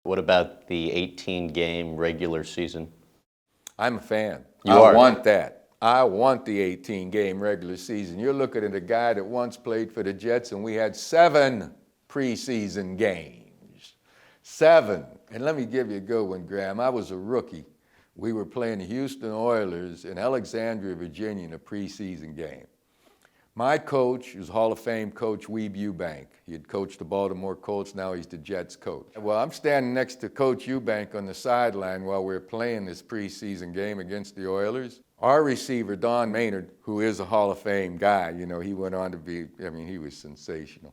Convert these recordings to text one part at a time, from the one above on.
What about the 18-game regular season? I'm a fan. You are? I want that. I want the 18-game regular season. You're looking at a guy that once played for the Jets, and we had 7 preseason games. 7. And let me give you a good one, Graham. I was a rookie. We were playing the Houston Oilers in Alexandria, Virginia, in a preseason game. My coach was Hall of Fame coach Weeb Eubank. He had coached the Baltimore Colts, now he's the Jets coach. Well, I'm standing next to Coach Eubank on the sideline while we're playing this preseason game against the Oilers. Our receiver, Don Maynard, who is a Hall of Fame guy, you know, he went on to be, he was sensational.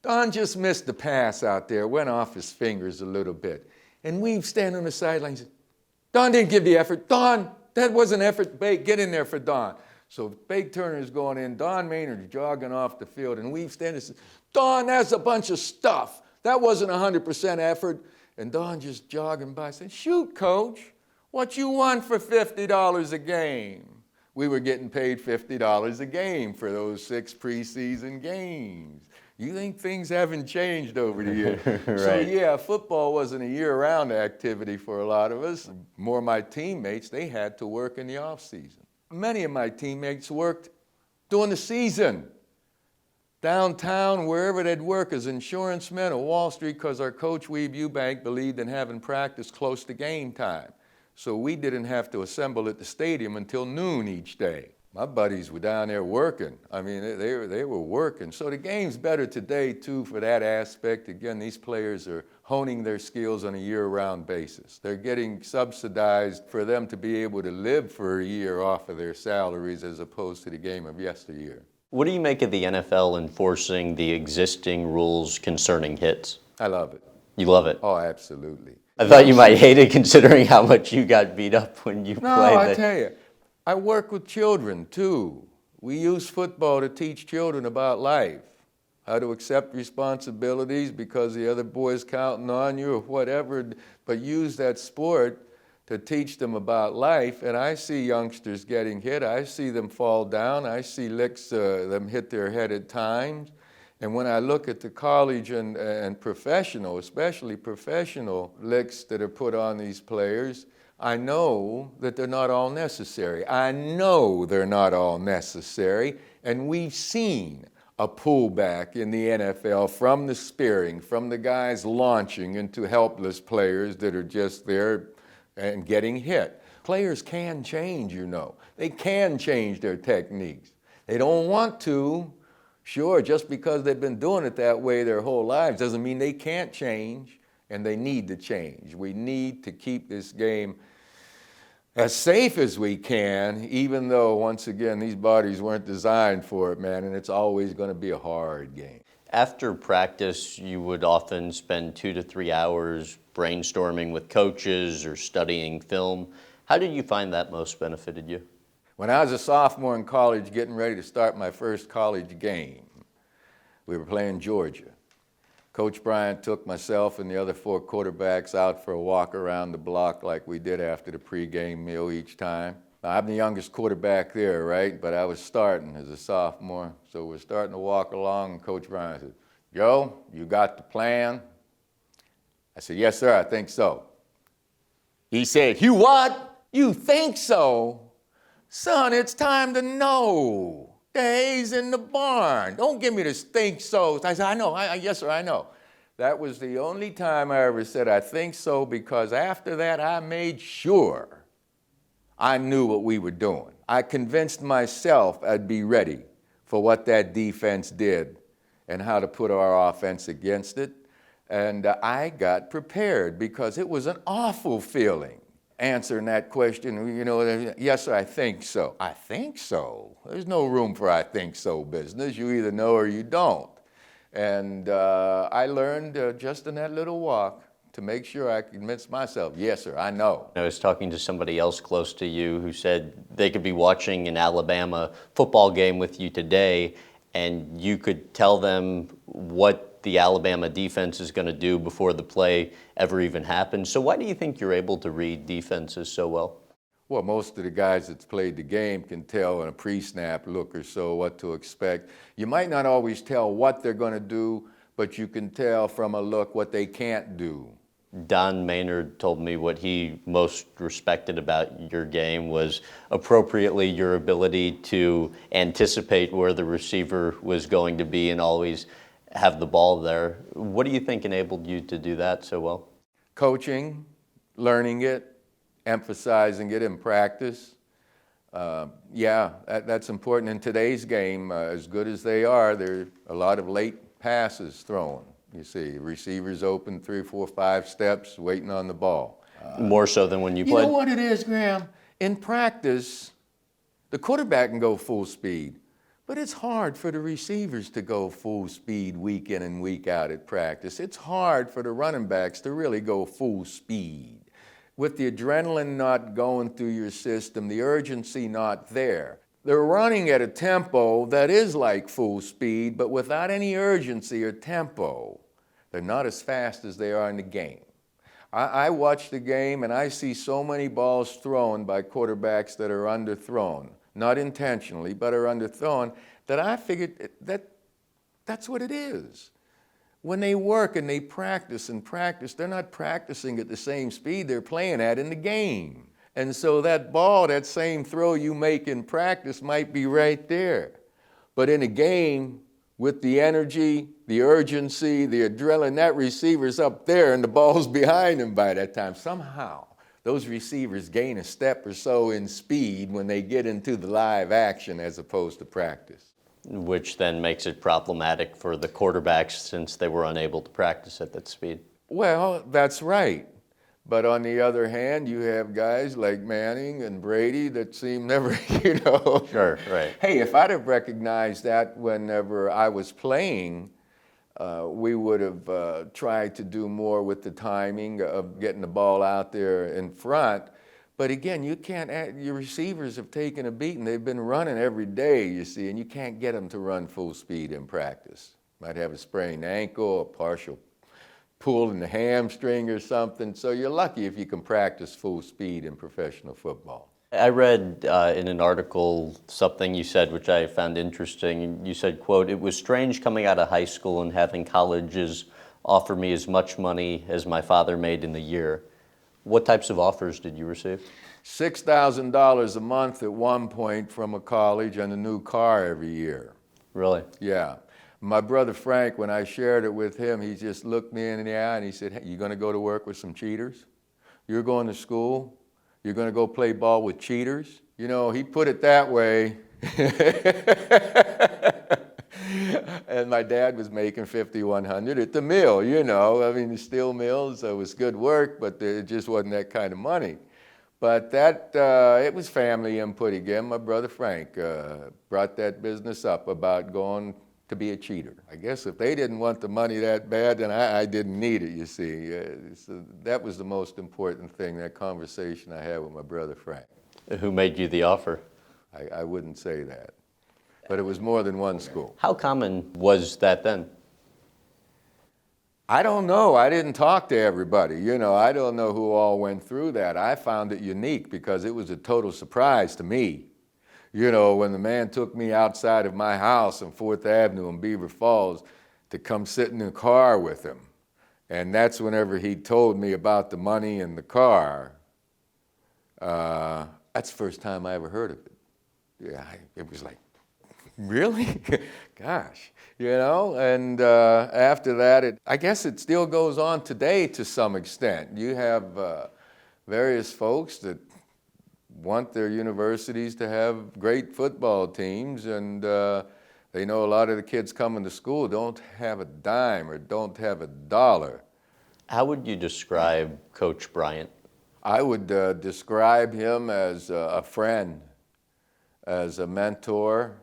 Don just missed the pass out there, went off his fingers a little bit. And Weeb standing on the sideline said, Don didn't give the effort. Don, that wasn't effort. Bake, get in there for Don. So Bake Turner's going in, Don Maynard's jogging off the field, and Weave standing says, Don, that's a bunch of stuff. That wasn't 100% effort. And Don just jogging by saying, shoot, Coach, what you want for $50 a game? We were getting paid $50 a game for those 6 preseason games. You think things haven't changed over the years? Right. So yeah, football wasn't a year-round activity for a lot of us. More of my teammates, they had to work in the off season. Many of my teammates worked during the season. Downtown, wherever they'd work as insurance men or Wall Street, because our coach, Weeb Eubank, believed in having practice close to game time. So we didn't have to assemble at the stadium until noon each day. My buddies were down there working. They were working. So the game's better today, too, for that aspect. Again, these players are honing their skills on a year-round basis. They're getting subsidized for them to be able to live for a year off of their salaries as opposed to the game of yesteryear. What do you make of the NFL enforcing the existing rules concerning hits? I love it. You love it? Oh, absolutely. I thought you might hate it considering how much you got beat up when you played. No, I tell you, I work with children, too. We use football to teach children about life, how to accept responsibilities because the other boy's counting on you or whatever, but use that sport to teach them about life. And I see youngsters getting hit. I see them fall down. I see them hit their head at times. And when I look at the college and professional, especially professional licks that are put on these players, I know that they're not all necessary. I know they're not all necessary. And we've seen a pullback in the NFL from the spearing, from the guys launching into helpless players that are just there and getting hit. Players can change, you know. They can change their techniques. They don't want to. Sure, just because they've been doing it that way their whole lives doesn't mean they can't change, and they need to change. We need to keep this game as safe as we can, even though, once again, these bodies weren't designed for it, man, and it's always going to be a hard game. After practice, you would often spend 2 to 3 hours brainstorming with coaches or studying film. How did you find that most benefited you? When I was a sophomore in college, getting ready to start my first college game, we were playing Georgia. Coach Bryant took myself and the other 4 quarterbacks out for a walk around the block like we did after the pregame meal each time. Now, I'm the youngest quarterback there, right? But I was starting as a sophomore. So we're starting to walk along, and Coach Bryant said, Joe, you got the plan? I said, yes, sir, I think so. He said, you what? You think so? Son, it's time to know. The hay's in the barn. Don't give me this think so. I said, I know. Yes, sir, I know. That was the only time I ever said, I think so, because after that, I made sure I knew what we were doing. I convinced myself I'd be ready for what that defense did and how to put our offense against it. And I got prepared because it was an awful feeling answering that question. You know, yes, sir, I think so. I think so? There's no room for I think so business. You either know or you don't. And I learned just in that little walk to make sure I convinced myself, yes, sir, I know. I was talking to somebody else close to you who said they could be watching an Alabama football game with you today, and you could tell them what the Alabama defense is going to do before the play ever even happens. So why do you think you're able to read defenses so well? Well, most of the guys that's played the game can tell in a pre-snap look or so what to expect. You might not always tell what they're going to do, but you can tell from a look what they can't do. Don Maynard told me what he most respected about your game was appropriately your ability to anticipate where the receiver was going to be and always have the ball there. What do you think enabled you to do that so well? Coaching, learning it, emphasizing it in practice. Yeah, that's important in today's game. As good as they are, there are a lot of late passes thrown. You see, receivers open 3, 4, 5 steps waiting on the ball. More so than when you You played? know what it is, Graham? In practice, the quarterback can go full speed, but it's hard for the receivers to go full speed week in and week out at practice. It's hard for the running backs to really go full speed. With the adrenaline not going through your system, the urgency not there. They're running at a tempo that is like full speed, but without any urgency or tempo. They're not as fast as they are in the game. I watch the game and I see so many balls thrown by quarterbacks that are underthrown, not intentionally, but are underthrown, that I figured that's what it is. When they work and they practice and practice, they're not practicing at the same speed they're playing at in the game. And so that ball, that same throw you make in practice might be right there. But in a game, with the energy, the urgency, the adrenaline, that receiver's up there and the ball's behind him by that time. Somehow, those receivers gain a step or so in speed when they get into the live action as opposed to practice. Which then makes it problematic for the quarterbacks since they were unable to practice at that speed. Well, that's right. But on the other hand, you have guys like Manning and Brady that seem never, Sure, right. Hey, if I'd have recognized that whenever I was playing, we would have tried to do more with the timing of getting the ball out there in front. But again, you can't, your receivers have taken a beating. They've been running every day, you see, and you can't get them to run full speed in practice. Might have a sprained ankle, a partial pull in the hamstring or something. So you're lucky if you can practice full speed in professional football. I read in an article something you said, which I found interesting. You said, quote, "It was strange coming out of high school and having colleges offer me as much money as my father made in the year." What types of offers did you receive? $6,000 a month at one point from a college and a new car every year. Really? Yeah. My brother Frank, when I shared it with him, he just looked me in the eye and he said, "Hey, you going to go to work with some cheaters? You're going to school? You're going to go play ball with cheaters?" You know, he put it that way. And my dad was making $5,100 at the mill, you know. I mean, the steel mills, it was good work, but it just wasn't that kind of money. But that, it was family input again. My brother Frank brought that business up about going to be a cheater. I guess if they didn't want the money that bad, then I didn't need it, you see. So that was the most important thing, that conversation I had with my brother Frank. Who made you the offer? I wouldn't say that. But it was more than one school. How common was that then? I don't know. I didn't talk to everybody. You know, I don't know who all went through that. I found it unique because it was a total surprise to me. You know, when the man took me outside of my house on 4th Avenue in Beaver Falls to come sit in the car with him. And that's whenever he told me about the money in the car. That's the first time I ever heard of it. Yeah, it was like, really? Gosh, you know, and after that, I guess it still goes on today to some extent. You have various folks that want their universities to have great football teams, and they know a lot of the kids coming to school don't have a dime or don't have a dollar. How would you describe Coach Bryant? I would describe him as a friend, as a mentor,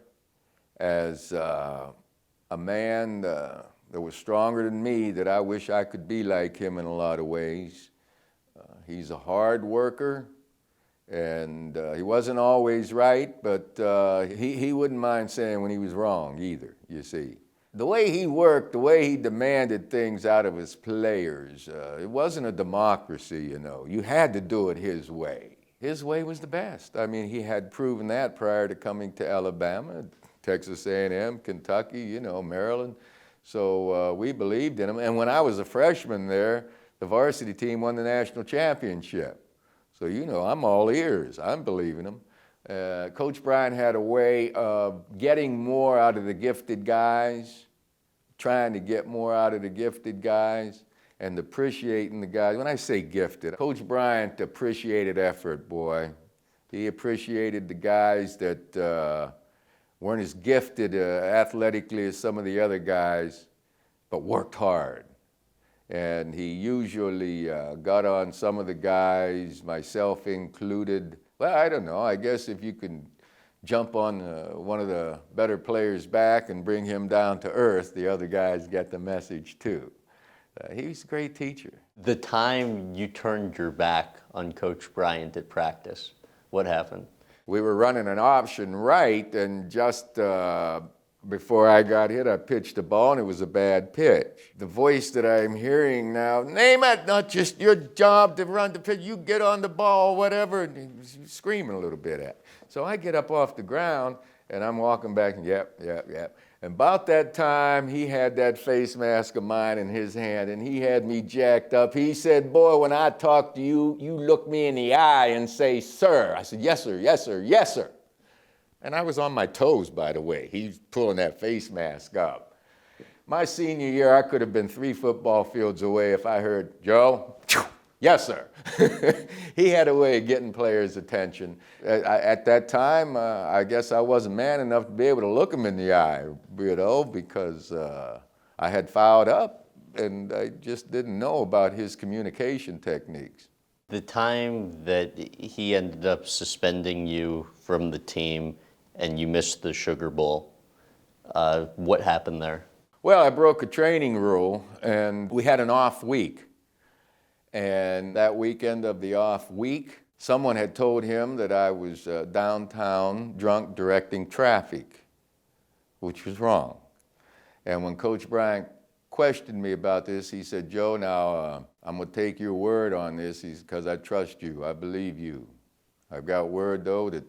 as a man that was stronger than me, that I wish I could be like him in a lot of ways. He's a hard worker, and he wasn't always right, but he wouldn't mind saying when he was wrong either, you see. The way he worked, the way he demanded things out of his players, it wasn't a democracy, you know. You had to do it his way. His way was the best. I mean, he had proven that prior to coming to Alabama, Texas A&M, Kentucky, you know, Maryland. So we believed in him. And when I was a freshman there, the varsity team won the national championship. So, you know, I'm all ears. I'm believing him. Coach Bryant had a way of getting more out of the gifted guys, trying to get more out of the gifted guys, and appreciating the guys. When I say gifted, Coach Bryant appreciated effort, boy. He appreciated the guys that weren't as gifted athletically as some of the other guys, but worked hard. And he usually got on some of the guys, myself included. Well, I don't know. I guess if you can jump on one of the better players' back and bring him down to earth, the other guys get the message too. He was a great teacher. The time you turned your back on Coach Bryant at practice, what happened? We were running an option right, and just before I got hit, I pitched the ball, and it was a bad pitch. The voice that I'm hearing now, Namath, not just your job to run the pitch, you get on the ball, whatever, and he was screaming a little bit at. So I get up off the ground, and I'm walking back, and yep. And about that time, he had that face mask of mine in his hand, and he had me jacked up. He said, boy, when I talk to you, you look me in the eye and say, sir. I said, yes, sir, yes, sir, yes, sir. And I was on my toes, by the way. He's pulling that face mask up. My senior year, I could have been 3 football fields away if I heard, Joe, yes, sir. He had a way of getting players' attention. At that time, I guess I wasn't man enough to be able to look him in the eye, you know, because I had fouled up and I just didn't know about his communication techniques. The time that he ended up suspending you from the team and you missed the Sugar Bowl, what happened there? Well, I broke a training rule and we had an off week. And that weekend of the off week, someone had told him that I was downtown drunk directing traffic, which was wrong. And when Coach Bryant questioned me about this, he said, Joe, now I'm going to take your word on this because I trust you. I believe you. I've got word, though, that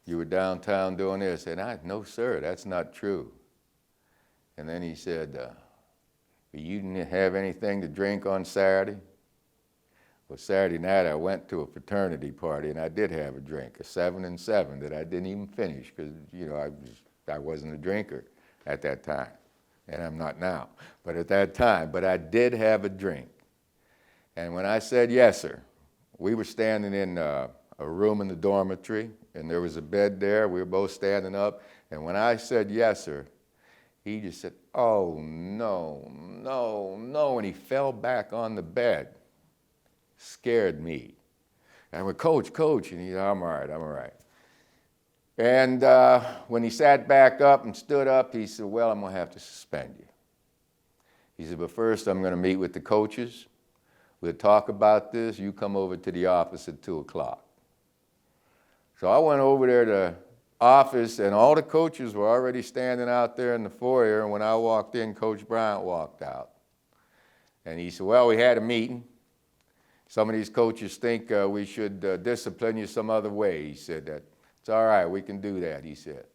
you were downtown doing this. And I, no, sir, that's not true. And then he said, you didn't have anything to drink on Saturday? Well, Saturday night I went to a fraternity party and I did have a drink, a 7 and 7 that I didn't even finish because, you know, I wasn't a drinker at that time. And I'm not now, but at that time. But I did have a drink. And when I said yes, sir, we were standing in a room in the dormitory and there was a bed there. We were both standing up. And when I said yes, sir, he just said, oh, no. And he fell back on the bed. Scared me. And I went, Coach. And he said, I'm all right. And when he sat back up and stood up, he said, well, I'm going to have to suspend you. He said, but first I'm going to meet with the coaches. We'll talk about this. You come over to the office at 2 o'clock. So I went over there to the office, and all the coaches were already standing out there in the foyer. And when I walked in, Coach Bryant walked out. And he said, well, we had a meeting. Some of these coaches think we should discipline you some other way. He said that. It's all right, we can do that, he said.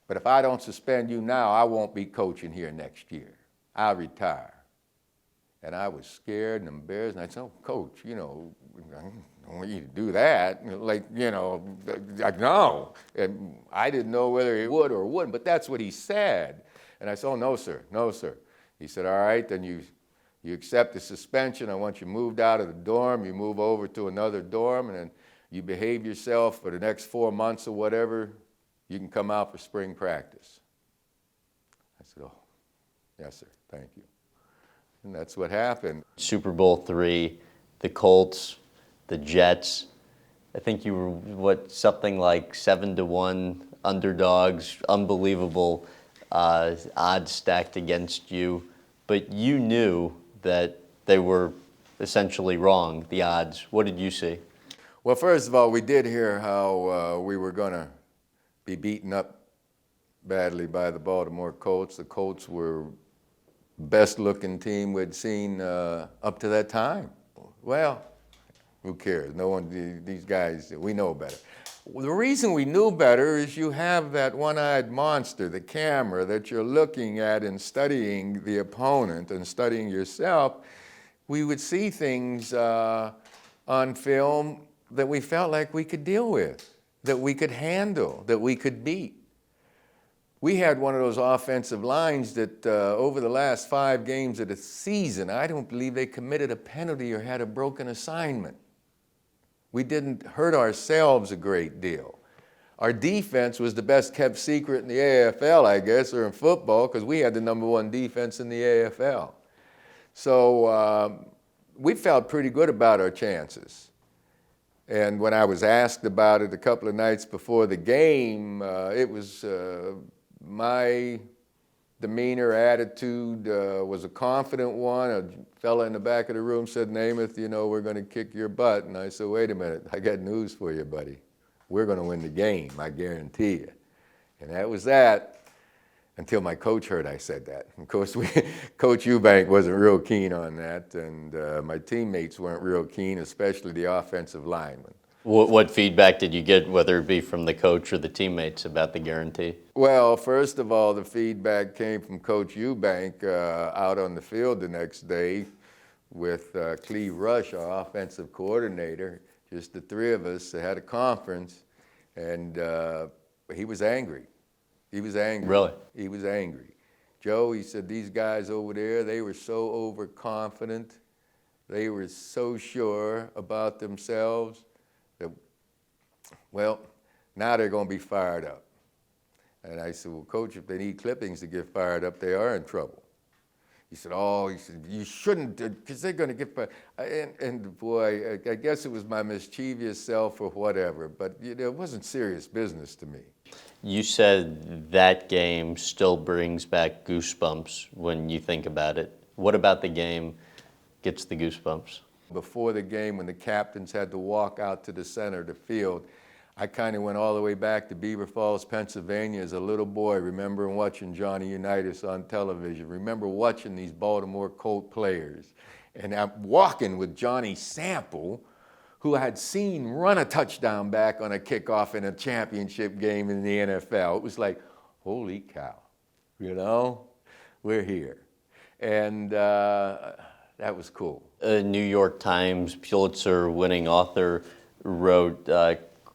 But if I don't suspend you now, I won't be coaching here next year. I'll retire. And I was scared and embarrassed. And I said, oh, Coach, you know, I don't want you to do that. Like, you know, like, no. And I didn't know whether he would or wouldn't, but that's what he said. And I said, oh, no, sir. He said, all right, then you accept the suspension. I want you moved out of the dorm. You move over to another dorm, and then you behave yourself for the next 4 months or whatever. You can come out for spring practice. I said, oh, yes, sir, thank you. And that's what happened. Super Bowl III, the Colts, the Jets. I think you were, something like 7-1 underdogs, unbelievable odds stacked against you. But you knew that they were essentially wrong, the odds. What did you see? Well, first of all, we did hear how we were going to be beaten up badly by the Baltimore Colts. The Colts were the best-looking team we'd seen up to that time. Well, who cares? No one, these guys, we know better. The reason we knew better is you have that one-eyed monster, the camera, that you're looking at and studying the opponent and studying yourself. we would see things on film that we felt like we could deal with, that we could handle, that we could beat. We had one of those offensive lines that over the last 5 games of the season, I don't believe they committed a penalty or had a broken assignment. We didn't hurt ourselves a great deal. Our defense was the best kept secret in the AFL, I guess, or in football, because we had the #1 defense in the AFL. So we felt pretty good about our chances. And when I was asked about it a couple of nights before the game, it was my demeanor, attitude was a confident one. A fella in the back of the room said, "Namath, you know, we're going to kick your butt." And I said, "Wait a minute, I got news for you, buddy. We're going to win the game, I guarantee you." And that was that until my coach heard I said that. Of course, Coach Eubank wasn't real keen on that, and my teammates weren't real keen, especially the offensive linemen. What feedback did you get, whether it be from the coach or the teammates, about the guarantee? Well, first of all, the feedback came from Coach Eubank out on the field the next day with Cleve Rush, our offensive coordinator. Just the 3 of us had a conference, and he was angry. He was angry. Really? He was angry. Joe, he said, these guys over there, they were so overconfident. They were so sure about themselves that, well, now they're going to be fired up. And I said, well, Coach, if they need clippings to get fired up, they are in trouble. He said, you shouldn't, because they're going to get fired. And boy, I guess it was my mischievous self or whatever, but it wasn't serious business to me. You said that game still brings back goosebumps when you think about it. What about the game gets the goosebumps? Before the game, when the captains had to walk out to the center of the field, I kind of went all the way back to Beaver Falls, Pennsylvania as a little boy, remembering watching Johnny Unitas on television, remember watching these Baltimore Colt players. And I'm walking with Johnny Sample, who I had seen run a touchdown back on a kickoff in a championship game in the NFL. It was like, holy cow, we're here. And that was cool. A New York Times Pulitzer-winning author wrote,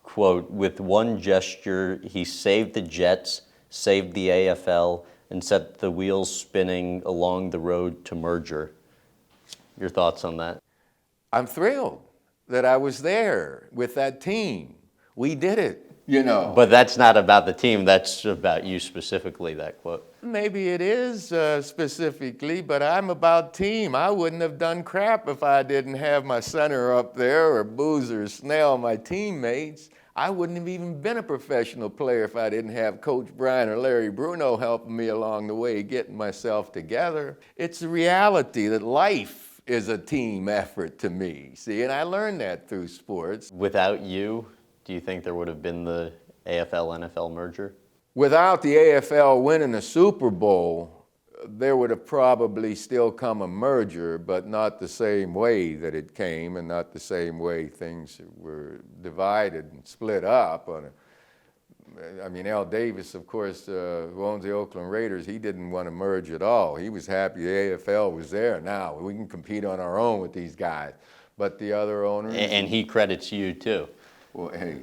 quote, "With one gesture, he saved the Jets, saved the AFL, and set the wheels spinning along the road to merger." Your thoughts on that? I'm thrilled that I was there with that team. We did it, But that's not about the team, that's about you specifically, that quote. Maybe it is specifically, but I'm about team. I wouldn't have done crap if I didn't have my center up there, or Boozer or Snell, my teammates. I wouldn't have even been a professional player if I didn't have Coach Bryant or Larry Bruno helping me along the way, getting myself together. It's a reality that life is a team effort to me, see, and I learned that through sports. Without you, do you think there would have been the AFL-NFL merger? Without the AFL winning the Super Bowl, there would have probably still come a merger, but not the same way that it came, and not the same way things were divided and split up. I mean, Al Davis, of course, who owns the Oakland Raiders, he didn't want to merge at all. He was happy the AFL was there. Now we can compete on our own with these guys. But the other owners... And he credits you, too. Well, hey,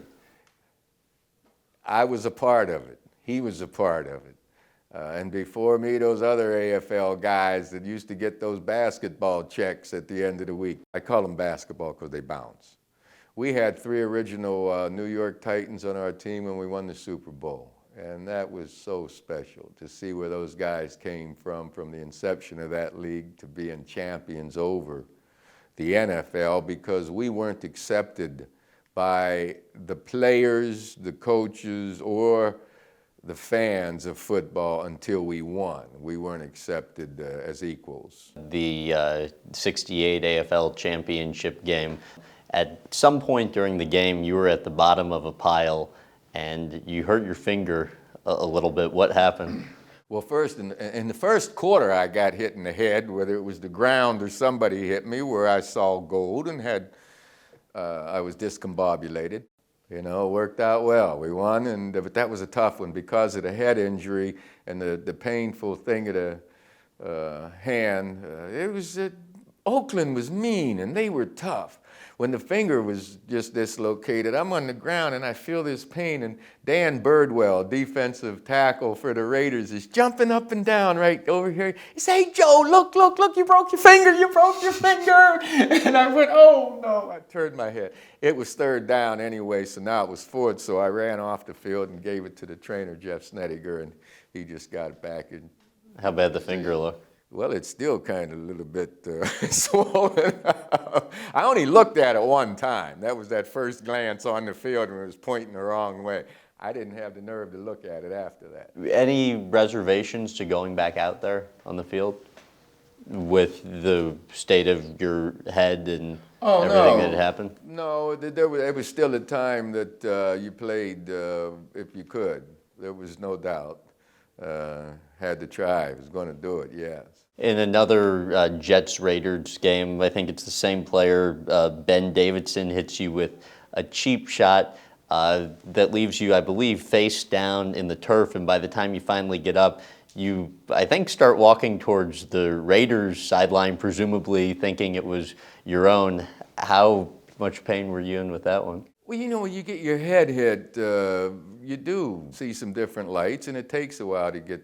I was a part of it. He was a part of it. And before me, those other AFL guys that used to get those basketball checks at the end of the week. I call them basketball because they bounce. We had 3 original New York Titans on our team when we won the Super Bowl. And that was so special to see where those guys came from the inception of that league to being champions over the NFL, because we weren't accepted by the players, the coaches, or the fans of football until we won. We weren't accepted as equals. The 68 AFL championship game. At some point during the game, you were at the bottom of a pile and you hurt your finger a little bit. What happened? Well, first, in the first quarter, I got hit in the head, whether it was the ground or somebody hit me, where I saw gold and I was discombobulated. It worked out well. We won, but that was a tough one because of the head injury and the painful thing of the hand. It was Oakland was mean and they were tough. When the finger was just dislocated, I'm on the ground and I feel this pain, and Dan Birdwell, defensive tackle for the Raiders, is jumping up and down right over here. He said, "Hey, Joe, look, you broke your finger, you broke your finger." And I went, "Oh, no." I turned my head. It was third down anyway, so now it was fourth, so I ran off the field and gave it to the trainer, Jeff Snediger, and he just got it back. And How bad the finger look? well, it's still kind of a little bit swollen. I only looked at it one time. That was that first glance on the field when it was pointing the wrong way. I didn't have the nerve to look at it after that. Any reservations to going back out there on the field with the state of your head and everything that had happened? No, it was still a time that you played if you could. There was no doubt. Had to try. I was going to do it, yes. In another Jets-Raiders game, I think it's the same player, Ben Davidson, hits you with a cheap shot that leaves you, I believe, face down in the turf, and by the time you finally get up, you, I think, start walking towards the Raiders sideline, presumably thinking it was your own. How much pain were you in with that one? Well, you know, when you get your head hit, you do see some different lights, and it takes a while to get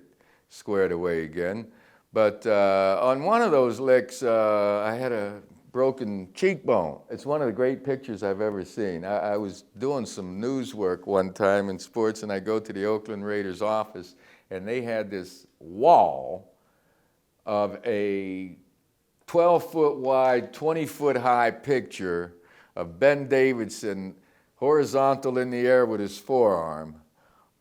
squared away again. But on one of those licks, I had a broken cheekbone. It's one of the great pictures I've ever seen. I was doing some news work one time in sports, and I go to the Oakland Raiders office, and they had this wall of a 12-foot wide, 20-foot high picture of Ben Davidson horizontal in the air with his forearm,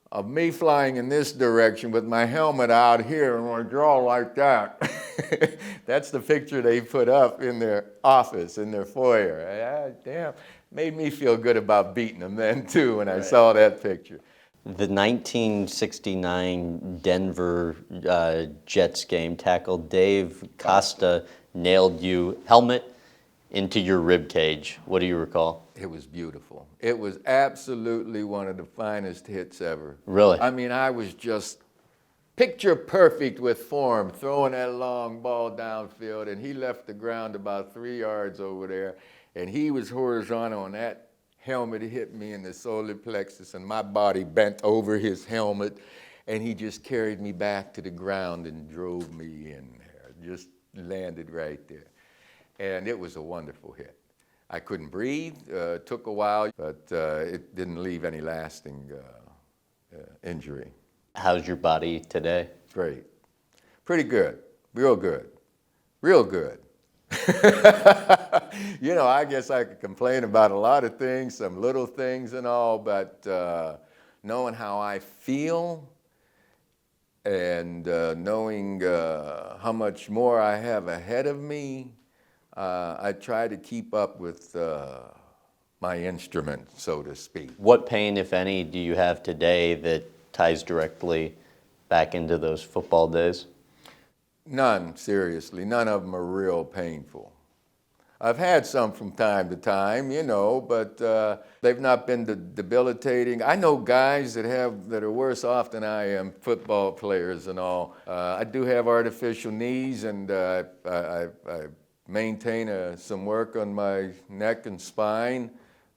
of me flying in this direction with my helmet out here and my jaw like that. That's the picture they put up in their office, in their foyer. Damn, made me feel good about beating them then too when I saw that picture. The 1969 Denver Jets game, tackle Dave Costa nailed you, helmet into your rib cage. What do you recall? It was beautiful. It was absolutely one of the finest hits ever. Really? I mean, I was just picture perfect with form, throwing that long ball downfield, and he left the ground about 3 yards over there, and he was horizontal, and that helmet hit me in the solar plexus, and my body bent over his helmet, and he just carried me back to the ground and drove me in there, just landed right there. And it was a wonderful hit. I couldn't breathe, took a while, but it didn't leave any lasting injury. How's your body today? Great. Pretty good. Real good. Real good. You know, I guess I could complain about a lot of things, some little things and all, but knowing how I feel and knowing how much more I have ahead of me, I try to keep up with my instrument, so to speak. What pain, if any, do you have today that ties directly back into those football days? None, seriously. None of them are real painful. I've had some from time to time, you know, but they've not been debilitating. I know guys that are worse off than I am, football players and all. I do have artificial knees, and I maintain some work on my neck and spine.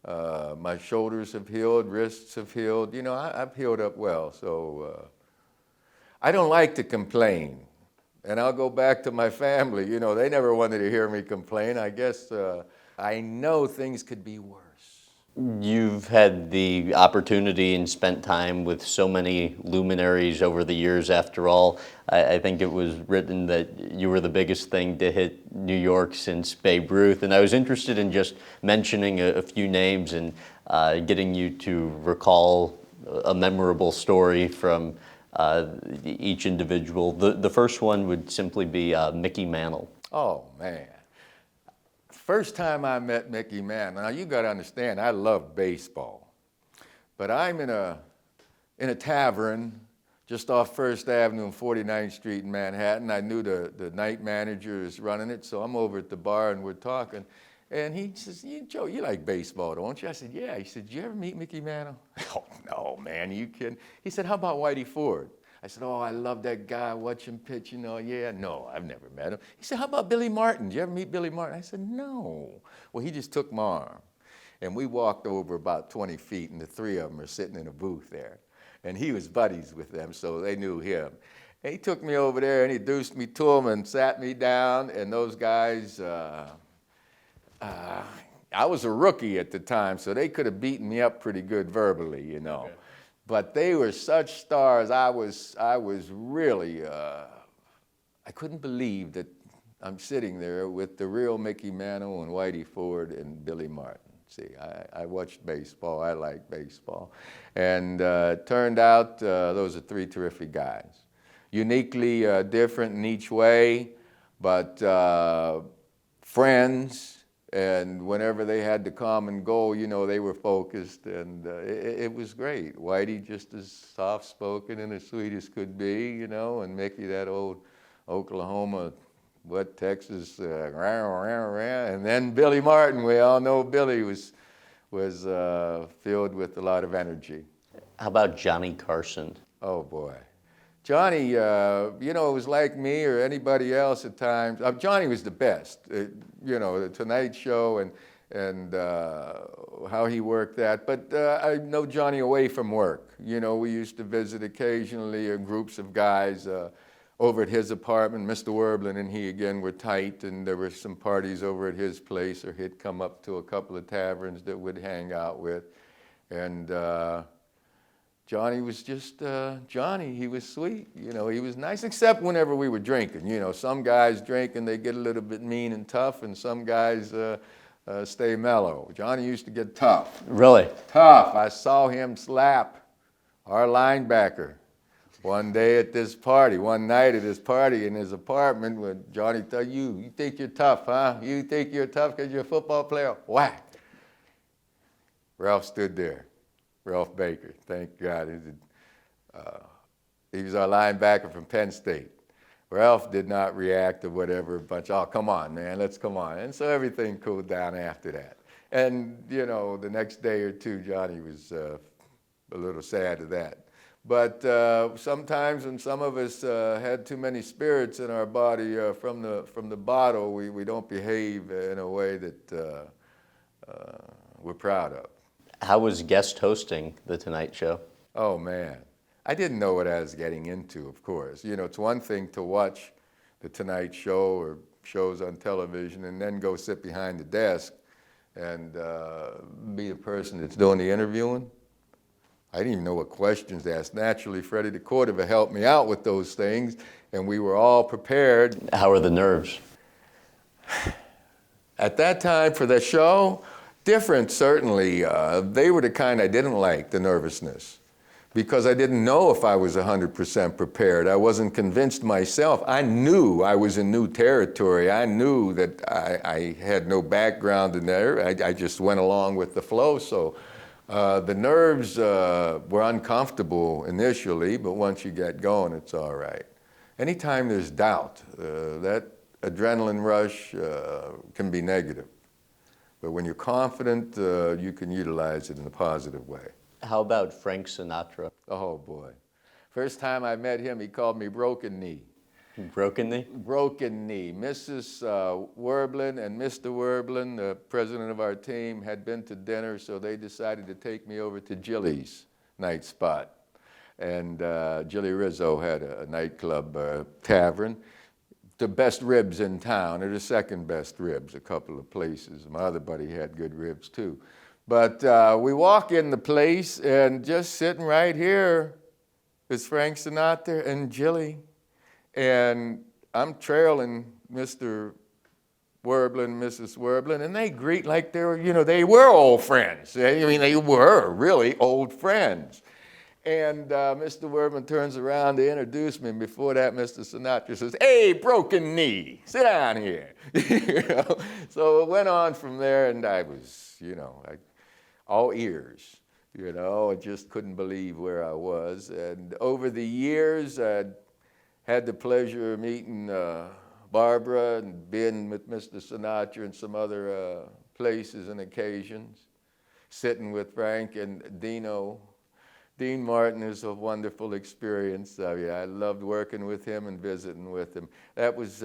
My shoulders have healed, wrists have healed. You know, I've healed up well, so I don't like to complain. And I'll go back to my family. You know, they never wanted to hear me complain. I guess I know things could be worse. You've had the opportunity and spent time with so many luminaries over the years. After all, I think it was written that you were the biggest thing to hit New York since Babe Ruth. And I was interested in just mentioning a few names and getting you to recall a memorable story from each individual. The first one would simply be Mickey Mantle. Oh, man. First time I met Mickey Mantle, now you got to understand, I love baseball. But I'm in a tavern just off First Avenue and 49th Street in Manhattan. I knew the night manager is running it, so I'm over at the bar and we're talking. And he says, "Joe, you like baseball, don't you?" I said, "Yeah." He said, "Did you ever meet Mickey Mantle?" "Oh, no, man, are you kidding?" He said, "How about Whitey Ford?" I said, oh, I love that guy, watch him pitch, yeah. No, I've never met him. He said, how about Billy Martin? Did you ever meet Billy Martin? I said, no. Well, he just took my arm. And we walked over about 20 feet, and the three of them are sitting in a booth there. And he was buddies with them, so they knew him. And he took me over there and introduced me to them and sat me down, and those guys, I was a rookie at the time, so they could have beaten me up pretty good verbally, Okay. But they were such stars. I was really, I couldn't believe that I'm sitting there with the real Mickey Mantle and Whitey Ford and Billy Martin. See, I watched baseball. I like baseball. And it turned out those are three terrific guys. Uniquely different in each way, but friends. And whenever they had the common goal, they were focused, and it was great. Whitey just as soft-spoken and as sweet as could be, and Mickey, that old Oklahoma, Texas, and then Billy Martin. We all know Billy was filled with a lot of energy. How about Johnny Carson? Oh, boy. Johnny, it was like me or anybody else at times. Johnny was the best. The Tonight Show and how he worked that. But I know Johnny away from work. We used to visit occasionally groups of guys over at his apartment. Mr. Werblin and he, again, were tight, and there were some parties over at his place, or he'd come up to a couple of taverns that we'd hang out with. And Johnny was just Johnny. He was sweet. He was nice, except whenever we were drinking. Some guys drink and they get a little bit mean and tough, and some guys stay mellow. Johnny used to get tough. Really? Tough. I saw him slap our linebacker one night at this party in his apartment, when Johnny told you think you're tough, huh? You think you're tough because you're a football player? Whack. Ralph stood there. Ralph Baker, thank God. He was our linebacker from Penn State. Ralph did not react or whatever, oh, come on, man, let's come on. And so everything cooled down after that. And, the next day or two, Johnny was a little sad of that. But sometimes when some of us had too many spirits in our body from the bottle, we don't behave in a way that we're proud of. How was guest hosting The Tonight Show? Oh, man. I didn't know what I was getting into, of course. It's one thing to watch The Tonight Show or shows on television and then go sit behind the desk and be the person that's doing the interviewing. I didn't even know what questions to ask. Naturally, Freddie the quarterback helped me out with those things, and we were all prepared. How are the nerves? At that time for the show, different, certainly. They were the kind I didn't like, the nervousness, because I didn't know if I was 100% prepared. I wasn't convinced myself. I knew I was in new territory. I knew that I had no background in there. I just went along with the flow. So the nerves were uncomfortable initially, but once you get going, it's all right. Anytime there's doubt, that adrenaline rush can be negative. But when you're confident, you can utilize it in a positive way. How about Frank Sinatra? Oh, boy. First time I met him, he called me Broken Knee. Broken knee? Broken knee. Mrs. Werblin and Mr. Werblin, the president of our team, had been to dinner, so they decided to take me over to Jilly's night spot. And Jilly Rizzo had a nightclub tavern. The best ribs in town, or the second best ribs, a couple of places. My other buddy had good ribs too. But we walk in the place, and just sitting right here is Frank Sinatra and Jilly. And I'm trailing Mr. Werblin, Mrs. Werblin, and they greet like they were, they were old friends. I mean, they were really old friends. And Mr. Werblin turns around to introduce me, and before that, Mr. Sinatra says, "Hey, Broken Knee, sit down here." So it went on from there, and I was, all ears. I just couldn't believe where I was. And over the years, I'd had the pleasure of meeting Barbara and being with Mr. Sinatra and some other places and occasions, sitting with Frank and Dino Dean Martin is a wonderful experience. I loved working with him and visiting with him. That was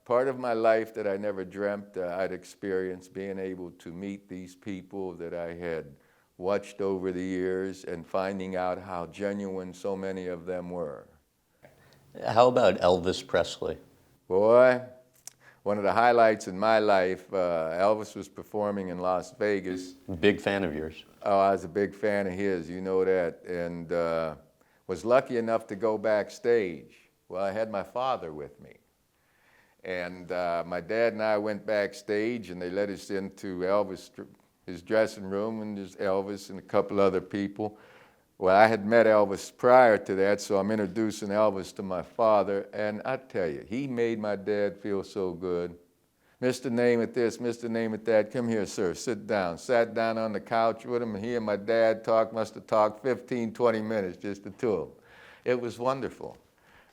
part of my life that I never dreamt I'd experience, being able to meet these people that I had watched over the years and finding out how genuine so many of them were. How about Elvis Presley? Boy, one of the highlights in my life, Elvis was performing in Las Vegas. Big fan of yours. Oh, I was a big fan of his, you know that, and was lucky enough to go backstage. Well, I had my father with me, and my dad and I went backstage, and they let us into Elvis, his dressing room, and there's Elvis and a couple other people. Well, I had met Elvis prior to that, so I'm introducing Elvis to my father, and I tell you, he made my dad feel so good. Mr. Name It this, Mr. Name It that, come here, sir, sit down. Sat down on the couch with him, and he and my dad must have talked 15, 20 minutes, just the two of them. It was wonderful.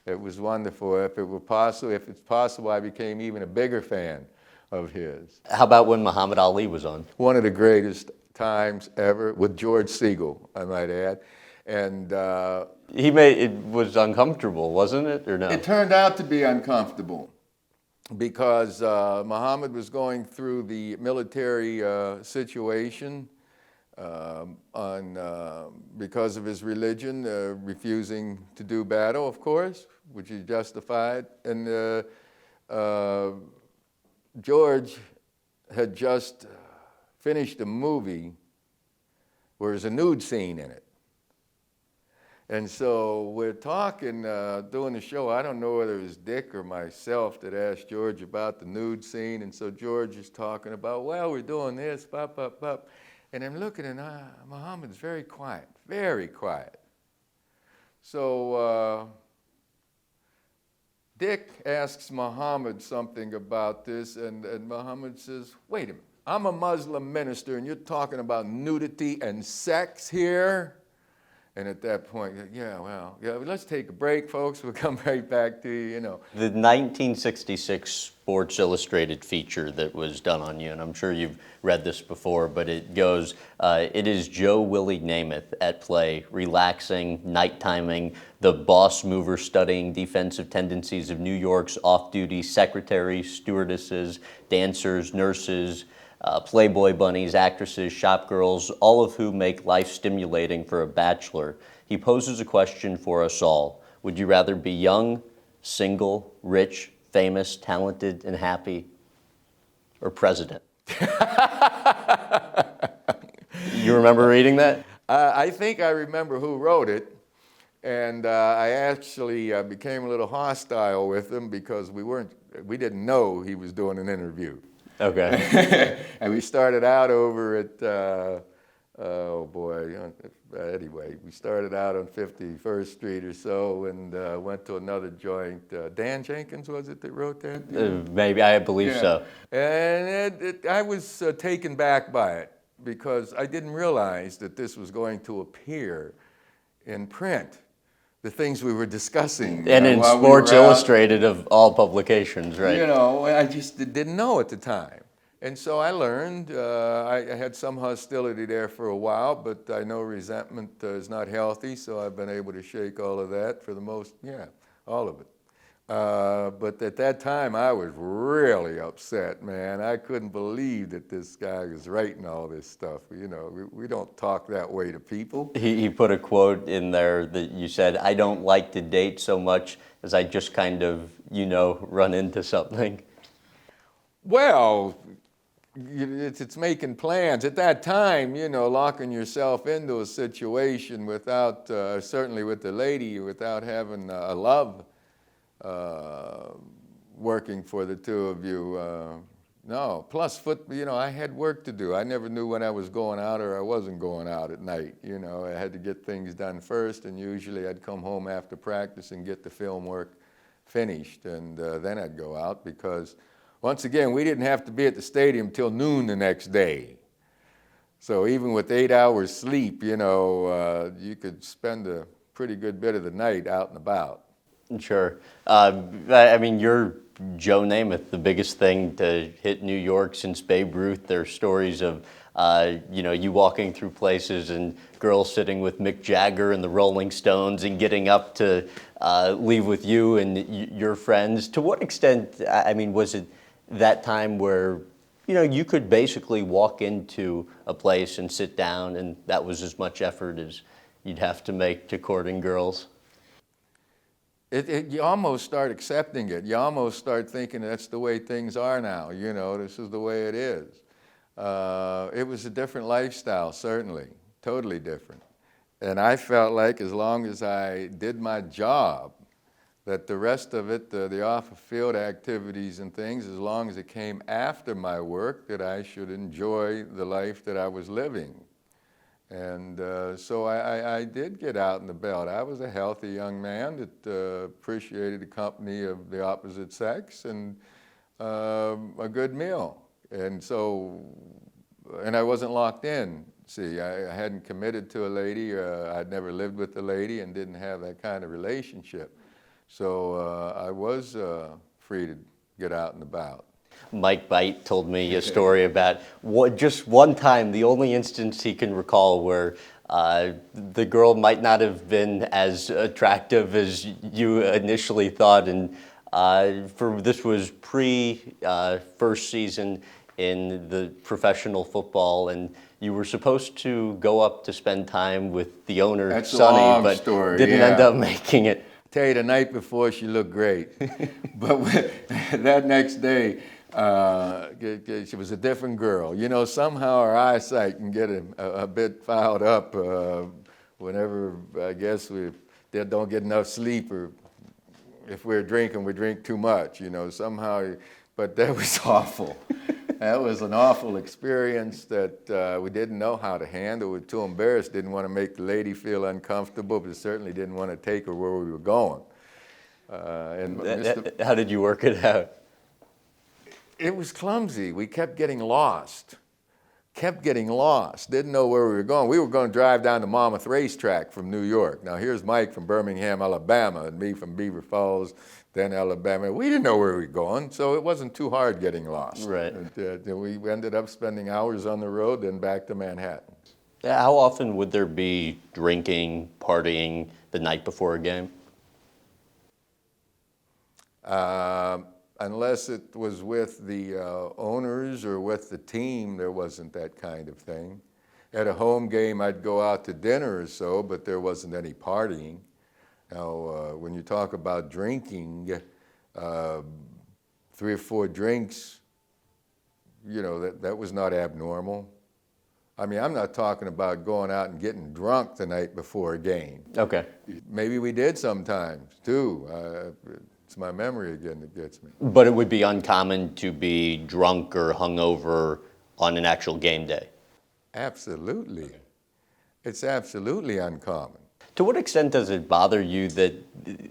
It was wonderful. If it's possible, I became even a bigger fan of his. How about when Muhammad Ali was on? One of the greatest times ever, with George Siegel, I might add. And It was uncomfortable, wasn't it, or no? it turned out to be uncomfortable because Muhammad was going through the military situation because of his religion, refusing to do battle, of course, which he justified. And George had just finished a movie where there's a nude scene in it. And so we're talking, doing the show. I don't know whether it was Dick or myself that asked George about the nude scene. And so George is talking about, well, we're doing this, pop, pop, pop. And I'm looking, and Muhammad's very quiet, very quiet. So Dick asks Muhammad something about this, and Muhammad says, wait a minute, I'm a Muslim minister, and you're talking about nudity and sex here? And at that point, yeah, let's take a break, folks. We'll come right back to you, The 1966 Sports Illustrated feature that was done on you, and I'm sure you've read this before, but it goes, it is Joe Willie Namath at play, relaxing, night timing, the boss mover studying defensive tendencies of New York's off-duty secretaries, stewardesses, dancers, nurses, Playboy bunnies, actresses, shop girls, all of whom make life stimulating for a bachelor. He poses a question for us all. Would you rather be young, single, rich, famous, talented, and happy, or president? You remember reading that? I think I remember who wrote it, and I actually became a little hostile with him because we didn't know he was doing an interview. Okay. And we started out over at, anyway, we started out on 51st Street or so and went to another joint. Dan Jenkins, was it that wrote that? Maybe, I believe so. And I was taken back by it because I didn't realize that this was going to appear in print. The things we were discussing. And in Sports Illustrated of all publications, right? I just didn't know at the time. And so I learned, I had some hostility there for a while, but I know resentment is not healthy, so I've been able to shake all of that for the most, all of it. But at that time, I was really upset, man. I couldn't believe that this guy was writing all this stuff. We don't talk that way to people. He put a quote in there that you said, I don't like to date so much as I just kind of, run into something. Well, it's making plans. At that time, locking yourself into a situation without, certainly with the lady, without having a love working for the two of you. No, plus I had work to do. I never knew when I was going out or I wasn't going out at night. I had to get things done first, and usually I'd come home after practice and get the film work finished, and then I'd go out because, once again, we didn't have to be at the stadium till noon the next day. So even with 8 hours sleep, you could spend a pretty good bit of the night out and about. Sure. I mean, you're Joe Namath, the biggest thing to hit New York since Babe Ruth. There are stories of, you walking through places and girls sitting with Mick Jagger and the Rolling Stones and getting up to leave with you and your friends. To what extent, I mean, was it that time where, you could basically walk into a place and sit down and that was as much effort as you'd have to make to courting girls? You almost start accepting it. You almost start thinking that's the way things are now. This is the way it is. It was a different lifestyle, certainly, totally different. And I felt like as long as I did my job, that the rest of it, the off-field activities and things, as long as it came after my work, that I should enjoy the life that I was living. And so I did get out and about. I was a healthy young man that appreciated the company of the opposite sex and a good meal. And I wasn't locked in. See, I hadn't committed to a lady. I'd never lived with a lady and didn't have that kind of relationship. So I was free to get out and about. Mike Bite told me a story about just one time, the only instance he can recall where the girl might not have been as attractive as you initially thought, and this was first season in the professional football, and you were supposed to go up to spend time with the owner, That's Sonny, a long but story, didn't end up making it. Tell you, the night before she looked great, but that next day, she was a different girl. Somehow our eyesight can get a bit fouled up whenever, I guess, we don't get enough sleep, or if we're drinking, we drink too much, somehow. But that was awful. That was an awful experience that we didn't know how to handle. We were too embarrassed, didn't want to make the lady feel uncomfortable, but certainly didn't want to take her where we were going. How did you work it out? It was clumsy. We kept getting lost. Didn't know where we were going. We were going to drive down to Monmouth Racetrack from New York. Now here's Mike from Birmingham, Alabama, and me from Beaver Falls, then Alabama. We didn't know where we were going, so it wasn't too hard getting lost. Right. We ended up spending hours on the road, then back to Manhattan. How often would there be drinking, partying the night before a game? Unless it was with the owners or with the team, there wasn't that kind of thing. At a home game, I'd go out to dinner or so, but there wasn't any partying. Now, when you talk about drinking, 3 or 4 drinks, that was not abnormal. I mean, I'm not talking about going out and getting drunk the night before a game. Okay. Maybe we did sometimes, too. It's my memory again that gets me. But it would be uncommon to be drunk or hungover on an actual game day? Absolutely. Okay. It's absolutely uncommon. To what extent does it bother you that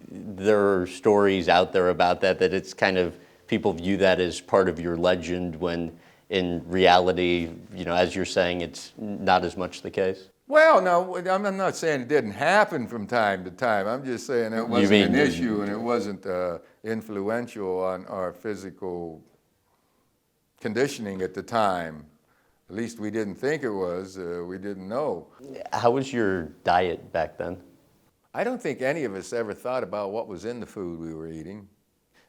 there are stories out there about that it's kind of, people view that as part of your legend when in reality, as you're saying, it's not as much the case? Well, no, I'm not saying it didn't happen from time to time. I'm just saying it wasn't an issue and it wasn't influential on our physical conditioning at the time. At least we didn't think it was. We didn't know. How was your diet back then? I don't think any of us ever thought about what was in the food we were eating,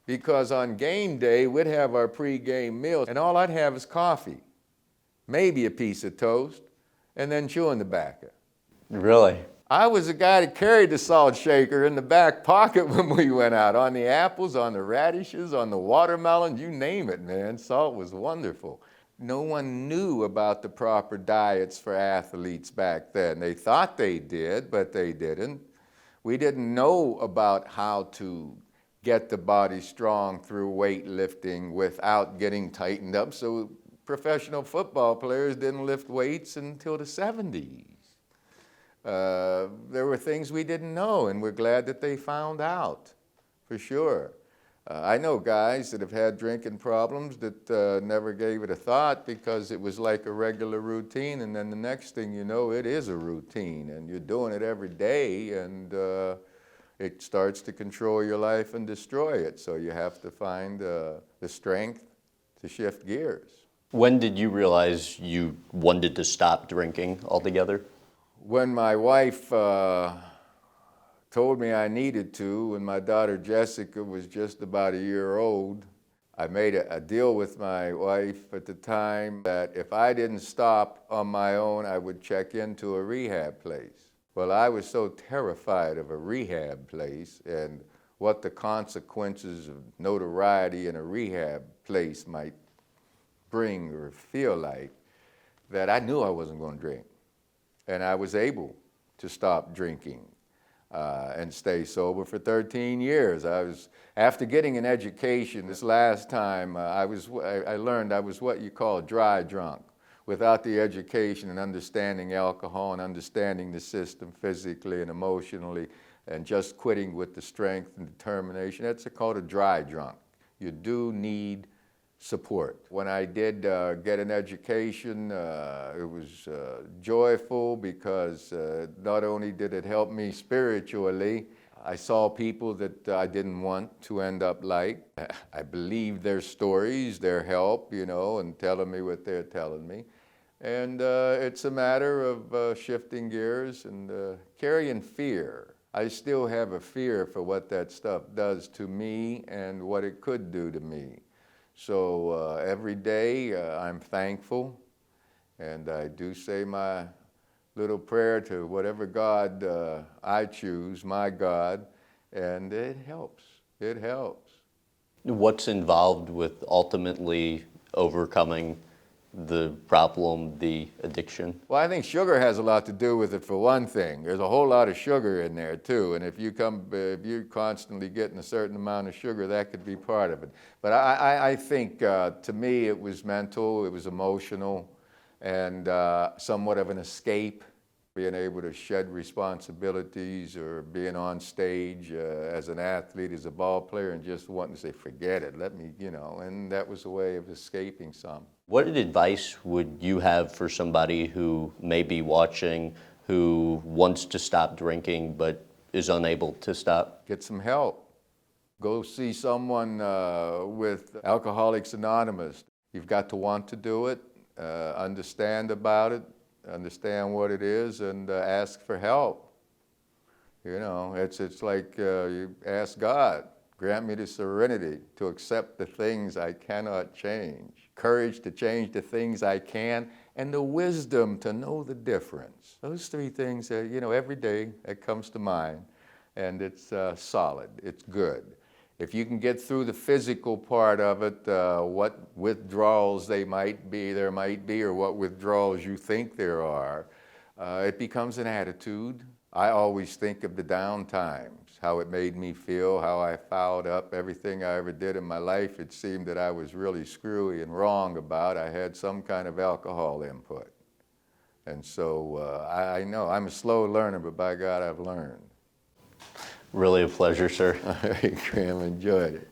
because on game day, we'd have our pre-game meal, and all I'd have is coffee, maybe a piece of toast, and then chewing tobacco. Really? I was the guy that carried the salt shaker in the back pocket when we went out, on the apples, on the radishes, on the watermelons, you name it, man. Salt was wonderful. No one knew about the proper diets for athletes back then. They thought they did, but they didn't. We didn't know about how to get the body strong through weightlifting without getting tightened up, so professional football players didn't lift weights until the 70s. There were things we didn't know, and we're glad that they found out, for sure. I know guys that have had drinking problems that never gave it a thought because it was like a regular routine, and then the next thing you know, it is a routine, and you're doing it every day, and it starts to control your life and destroy it. So you have to find the strength to shift gears. When did you realize you wanted to stop drinking altogether? When my wife told me I needed to, when my daughter Jessica was just about a year old, I made a deal with my wife at the time that if I didn't stop on my own, I would check into a rehab place. Well, I was so terrified of a rehab place and what the consequences of notoriety in a rehab place might bring or feel like, that I knew I wasn't going to drink. And I was able to stop drinking and stay sober for 13 years. After getting an education this last time, I learned I was what you call dry drunk. Without the education and understanding alcohol and understanding the system physically and emotionally and just quitting with the strength and determination, that's called a dry drunk. You do need support. When I did get an education, it was joyful because not only did it help me spiritually, I saw people that I didn't want to end up like. I believed their stories, their help, and telling me what they're telling me. And it's a matter of shifting gears and carrying fear. I still have a fear for what that stuff does to me and what it could do to me. So every day I'm thankful, and I do say my little prayer to whatever God I choose, my God, and it helps. It helps. What's involved with ultimately overcoming the problem, the addiction? Well, I think sugar has a lot to do with it, for one thing. There's a whole lot of sugar in there too, and if you're constantly getting a certain amount of sugar, that could be part of it. But I think to me it was mental, it was emotional, and somewhat of an escape. Being able to shed responsibilities or being on stage as an athlete, as a ball player, and just wanting to say, forget it, let me, and that was a way of escaping some. What advice would you have for somebody who may be watching, who wants to stop drinking but is unable to stop? Get some help. Go see someone with Alcoholics Anonymous. You've got to want to do it, understand about it, understand what it is, and ask for help. It's like you ask God, grant me the serenity to accept the things I cannot change, courage to change the things I can, and the wisdom to know the difference. Those three things, every day that comes to mind, and it's solid, it's good. If you can get through the physical part of it, what withdrawals there might be, or what withdrawals you think there are, it becomes an attitude. I always think of the down times, how it made me feel, how I fouled up everything I ever did in my life. It seemed that I was really screwy and wrong about. I had some kind of alcohol input. And so I know I'm a slow learner, but by God, I've learned. Really a pleasure, sir. All right, Graham, enjoyed it.